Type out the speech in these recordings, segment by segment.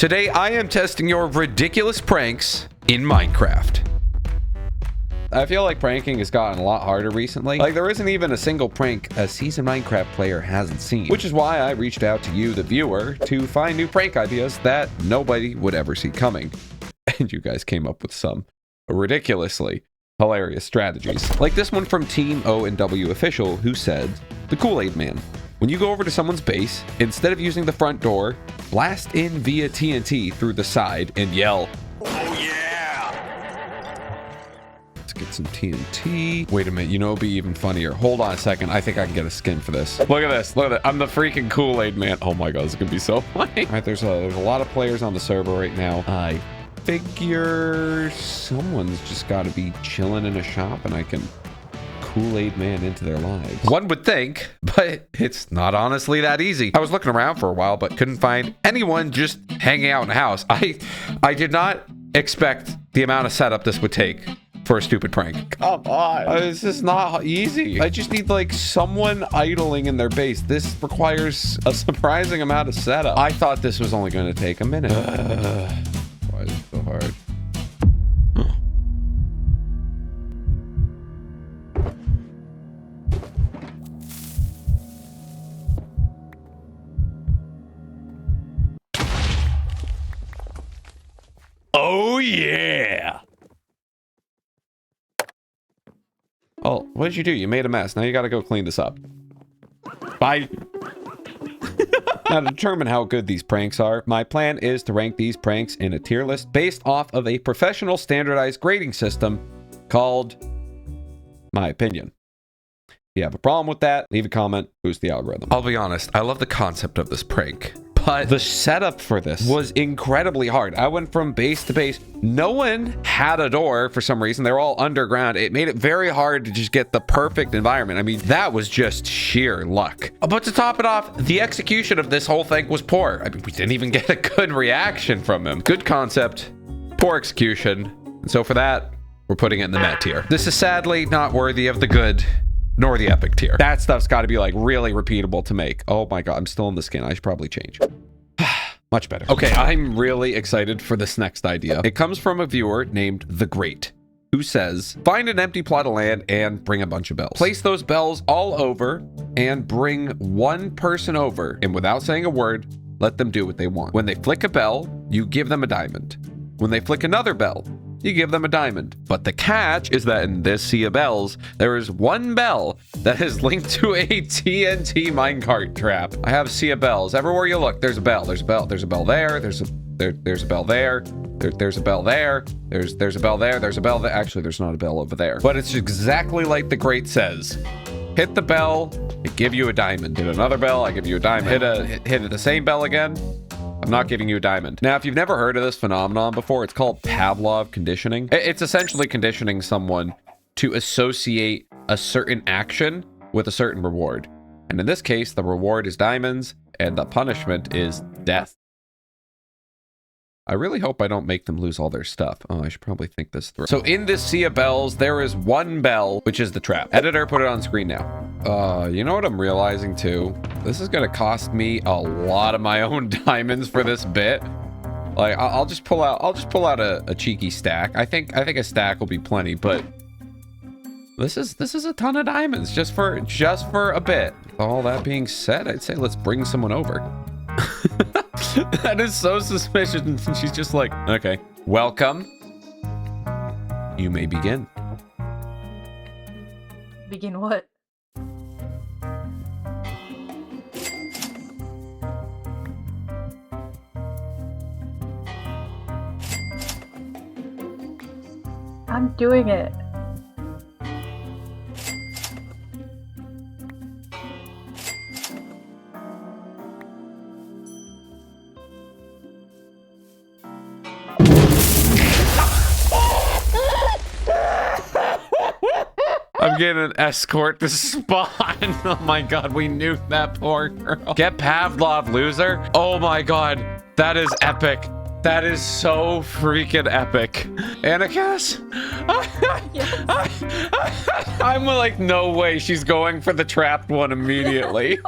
Today, I am testing your ridiculous pranks in Minecraft. I feel like pranking has gotten a lot harder recently. Like, there isn't even a single prank a seasoned Minecraft player hasn't seen, which is why I reached out to you, the viewer, to find new prank ideas that nobody would ever see coming. And you guys came up with some ridiculously hilarious strategies. Like this one from Team O&W Official, who said, the Kool-Aid Man. When you go over to someone's base, instead of using the front door, blast in via TNT through the side and yell, "Oh yeah!" Let's get some TNT. Wait a minute, you know, it'd be even funnier. Hold on a second. I think I can get a skin for this. Look at this. Look at that. I'm the freaking Kool-Aid Man. Oh my God, this is gonna be so funny. All right, there's a lot of players on the server right now. I figure someone's just got to be chilling in a shop and I can Kool-Aid Man into their lives. One would think, but it's not honestly that easy. I was looking around for a while, but couldn't find anyone just hanging out in a house. I did not expect the amount of setup this would take for a stupid prank. Come on. This is not easy. I just need like someone idling in their base. This requires a surprising amount of setup. I thought this was only going to take a minute. Why is it so hard? Oh, yeah. Oh, what did you do? You made a mess. Now you got to go clean this up. Bye. Now, to determine how good these pranks are, my plan is to rank these pranks in a tier list based off of a professional standardized grading system called My Opinion. If you have a problem with that, leave a comment, boost the algorithm. I'll be honest, I love the concept of this prank, but the setup for this was incredibly hard. I went from base to base. No one had a door for some reason. They're all underground. It made it very hard to just get the perfect environment. I mean, that was just sheer luck. But to top it off, the execution of this whole thing was poor. I mean, we didn't even get a good reaction from him. Good concept, poor execution. And so for that, we're putting it in the meh tier. This is sadly not worthy of the good nor the epic tier. That stuff's got to be like really repeatable to make. Oh my God, I'm still in the skin. I should probably change. Much better. Okay, I'm really excited for this next idea. It comes from a viewer named The Great, who says, find an empty plot of land and bring a bunch of bells. Place those bells all over and bring one person over, and without saying a word, let them do what they want. When they flick a bell, you give them a diamond. When they flick another bell, you give them a diamond. But the catch is that in this sea of bells, there is one bell that is linked to a TNT minecart trap. I have sea of bells. Everywhere you look, there's a bell. There's a bell. There's a bell there. There's a bell there. There's a bell there. There's a bell there. There's a bell there. Actually, there's not a bell over there. But it's exactly like The Great says. Hit the bell, it give you a diamond. Hit another bell, I give you a diamond. Hit the same bell again, I'm not giving you a diamond. Now, if you've never heard of this phenomenon before, it's called Pavlov conditioning. It's essentially conditioning someone to associate a certain action with a certain reward. And in this case, the reward is diamonds and the punishment is death. I really hope I don't make them lose all their stuff. Oh, I should probably think this through. So in this sea of bells, there is one bell, which is the trap. Editor, put it on screen now. You know what I'm realizing too? This is gonna cost me a lot of my own diamonds for this bit. Like, I'll just pull out a cheeky stack. I think a stack will be plenty, but this is a ton of diamonds just for a bit. All that being said, I'd say let's bring someone over. That is so suspicious. And she's just like, okay, welcome. You may begin. Begin what? I'm doing it. I'm getting an escort to spawn. Oh my God, we nuked that poor girl. Get Pavlov, loser. Oh my God, that is epic. That is so freaking epic. Anarchist? I'm like, no way, she's going for the trapped one immediately.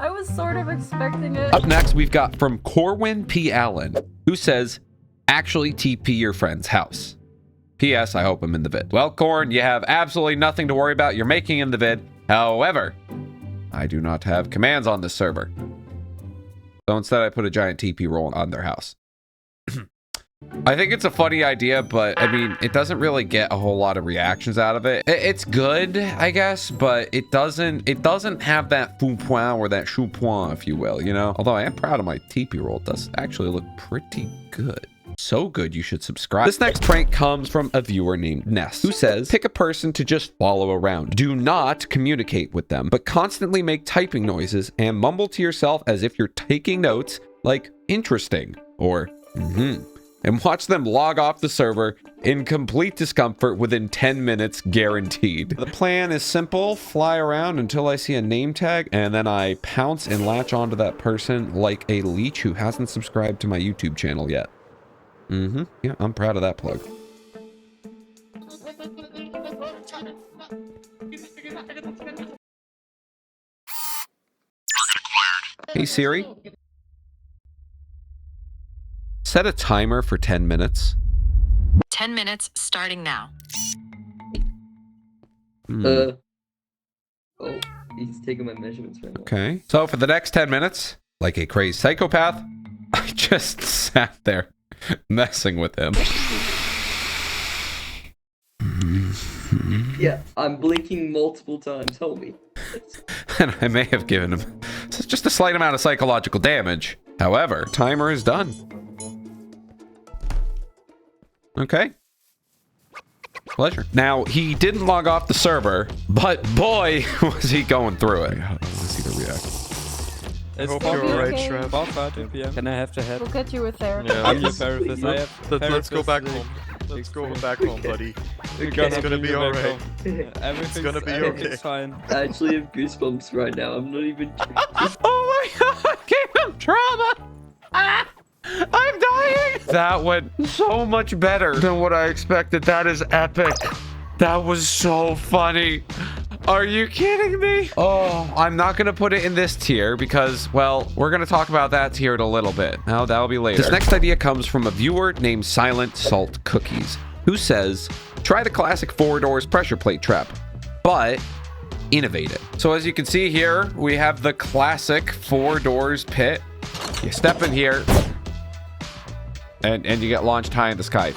I was sort of expecting it. Up next, we've got from Corwin P. Allen, who says, actually TP your friend's house. P.S. I hope I'm in the vid. Well, Corn, you have absolutely nothing to worry about. You're making in the vid. However, I do not have commands on this server. So instead, I put a giant TP roll on their house. I think it's a funny idea, but I mean, it doesn't really get a whole lot of reactions out of it. It's good, I guess, but it doesn't have that fou point or that chou point, if you will, you know? Although I am proud of my TP roll. It does actually look pretty good. So good, you should subscribe. This next prank comes from a viewer named Ness, who says, pick a person to just follow around. Do not communicate with them, but constantly make typing noises and mumble to yourself as if you're taking notes, like interesting or and watch them log off the server in complete discomfort within 10 minutes guaranteed. The plan is simple: fly around until I see a name tag, and then I pounce and latch onto that person like a leech who hasn't subscribed to my YouTube channel yet. Yeah, I'm proud of that plug. Hey Siri. Set a timer for 10 minutes. 10 minutes starting now. Oh, he's taking my measurements right now. Okay. So for the next 10 minutes, like a crazed psychopath, I just sat there messing with him. Yeah, I'm blinking multiple times, homie. And I may have given him just a slight amount of psychological damage. However, timer is done. Okay. Pleasure. Now, he didn't log off the server, but boy, was he going through it. Let's see the react. I hope Bobby, you're alright, okay? Shrimp. About 5 PM. Can I have the head? We'll get you a therapist. Yeah, I'm your therapist. I have let's go back therapist, home. Let's go back home, buddy. It's gonna be alright. Everything's gonna be okay. Everything's fine. I actually have goosebumps right now. I'm not even. Oh my god, Kingdom trauma! Ah, I'm dying! That went so much better than what I expected. That is epic. That was so funny. Are you kidding me? Oh, I'm not gonna put it in this tier because, well, we're gonna talk about that tier in a little bit. Now, that'll be later. This next idea comes from a viewer named Silent Salt Cookies, who says, try the classic 4 doors pressure plate trap, but innovate it. So as you can see here, we have the classic 4 doors pit. You step in here, and you get launched high in the sky.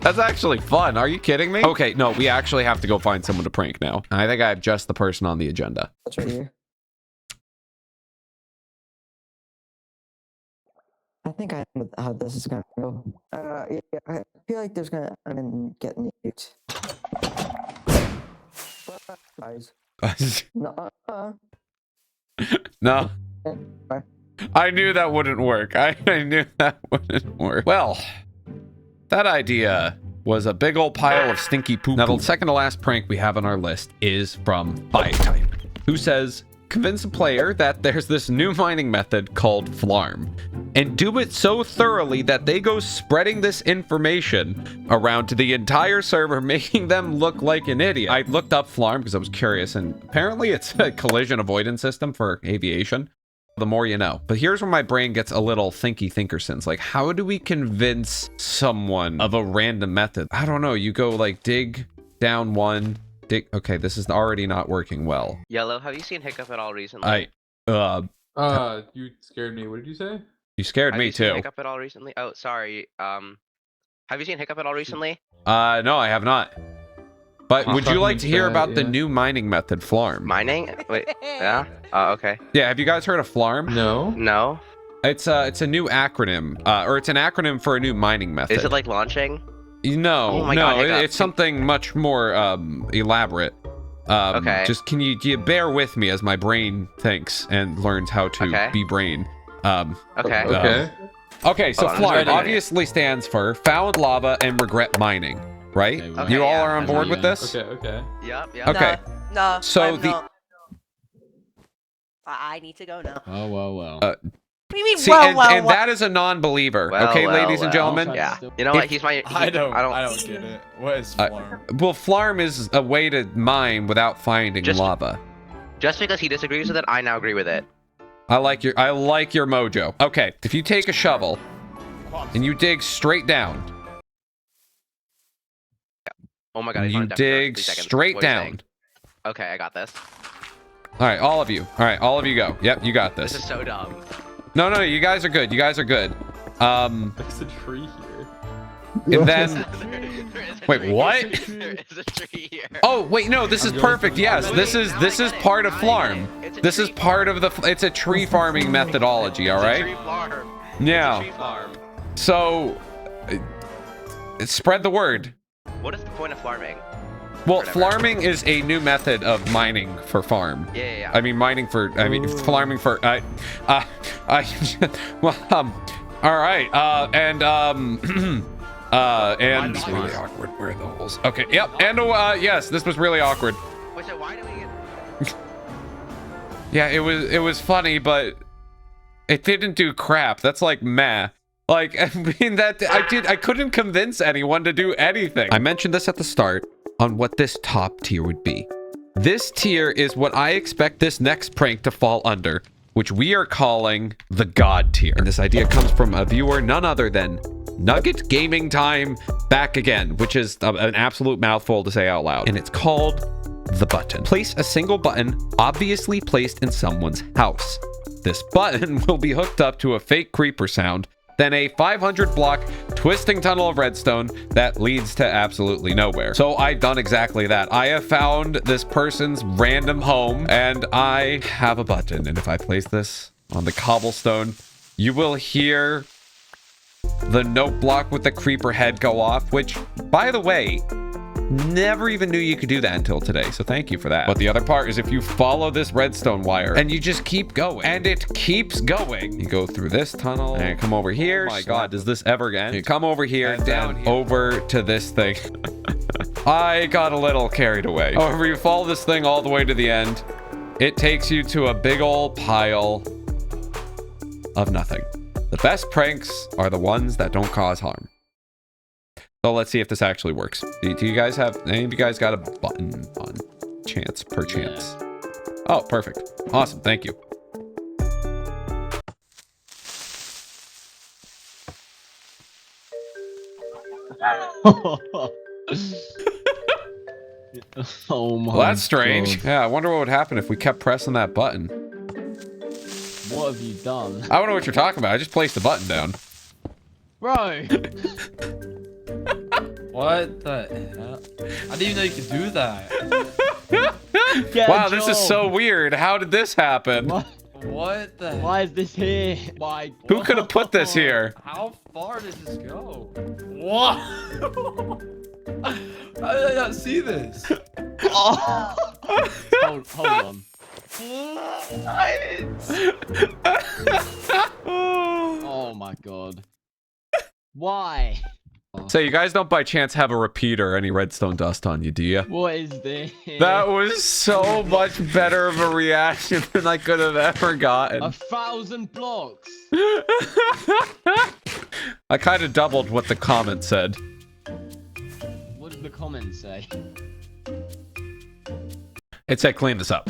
That's actually fun. Are you kidding me? Okay, no, we actually have to go find someone to prank now. I think I have just the person on the agenda. That's right here. I think I know how this is gonna go. Yeah, I feel like there's gonna get nuked. Guys, no, No. Bye. I knew that wouldn't work. I knew that wouldn't work. Well, that idea was a big old pile of stinky poop. Now, the second to last prank we have on our list is from Biotype, who says, convince a player that there's this new mining method called FLARM, and do it so thoroughly that they go spreading this information around to the entire server, making them look like an idiot. I looked up FLARM because I was curious, and apparently it's a collision avoidance system for aviation. The more you know. But here's where my brain gets a little thinkersons. Like, how do we convince someone of a random method? I don't know. You go like dig down one, dig. Okay, this is already not working well. Yellow, have you seen Hiccup at all recently? You scared me. What did you say? You scared Have me you seen too. Hiccup at all recently? Oh, sorry. Have you seen Hiccup at all recently? No, I have not. But would you like to hear about the yeah. new mining method, FLARM? Mining? Wait, yeah? Okay. Yeah, have you guys heard of FLARM? No. No? It's a new acronym, or it's an acronym for a new mining method. Is it like launching? No, Oh my no, God, Hiccup. it's something much more elaborate. Okay. Just can you bear with me as my brain thinks and learns how to be brain. Okay. Okay. Okay, so Hold on, I'm FLARM writing it. obviously stands for found lava and regret mining, right? Okay, You all yeah. are on board with this? Okay. Yep, yep. Okay. No. So I'm the- not. I need to go now. Oh, well. What do you mean? See, well, and that is a non-believer. Well, okay, well, ladies and well. gentlemen. Yeah. You know what? If- He's my... I don't I get it. What is Uh, FLARM? Well, FLARM is a way to mine without finding Just- lava. Just because he disagrees with it, I now agree with it. I like your mojo. Okay, if you take a shovel and you dig straight down. Oh my god, And he's on you a death door. dig 3 seconds. straight What are you down. saying? Okay, I got this. All right, all of you. All right, all of you go. Yep, you got This this. is so dumb. No, no, you guys are good. You guys are good. There's a tree here. And then, There is a wait, tree. what? There is a tree here. Oh, wait, no, this is perfect. Yes, this is part of FLARM. This is part of the, it's a tree farming methodology, all It's a right? tree farm. Yeah. Tree farm. So, spread the word. What is the point of farming? Well, Whatever. farming is a new method of mining for farm. Yeah. I mean, farming for, well, all right, and, it's really awkward. Where are the holes? Okay, yep, and, yes, this was really awkward. Wait, so why do we get... Yeah, it was funny, but it didn't do crap. That's like meh. Like, I mean, I couldn't convince anyone to do anything. I mentioned this at the start on what this top tier would be. This tier is what I expect this next prank to fall under, which we are calling the God tier. And this idea comes from a viewer none other than Nugget Gaming Time back again, which is an absolute mouthful to say out loud. And it's called the button. Place a single button obviously placed in someone's house. This button will be hooked up to a fake creeper sound, then a 500 block twisting tunnel of redstone that leads to absolutely nowhere. So I've done exactly that. I have found this person's random home and I have a button. And if I place this on the cobblestone, you will hear the note block with the creeper head go off, which, by the way, never even knew you could do that until today, so thank you for that. But the other part is if you follow this redstone wire and you just keep going, and it keeps going, you go through this tunnel and come over here. Oh my god, does this ever end? You come over here and down here over to this thing. I got a little carried away. However, you follow this thing all the way to the end, it takes you to a big old pile of nothing. The best pranks are the ones that don't cause harm. So let's see if this actually works. Do you guys have, any of you guys got a button on chance, per chance? Oh, perfect. Awesome, thank you. Oh my Well, that's strange. God. Yeah, I wonder what would happen if we kept pressing that button. What have you done? I don't know what you're talking about. I just placed the button down. Bro! What the hell? I didn't even know you could do that. Wow, this is so weird. How did this happen? What the hell? Why is this here? My Who could have put this here? How far does this go? What? How did I not see this? Oh. hold on. Oh my god. Why? So you guys don't by chance have a repeater or any redstone dust on you, do you? What is this? That was so much better of a reaction than I could have ever gotten. 1,000 blocks. I kind of doubled what the comment said. What did the comment say? It said clean this up.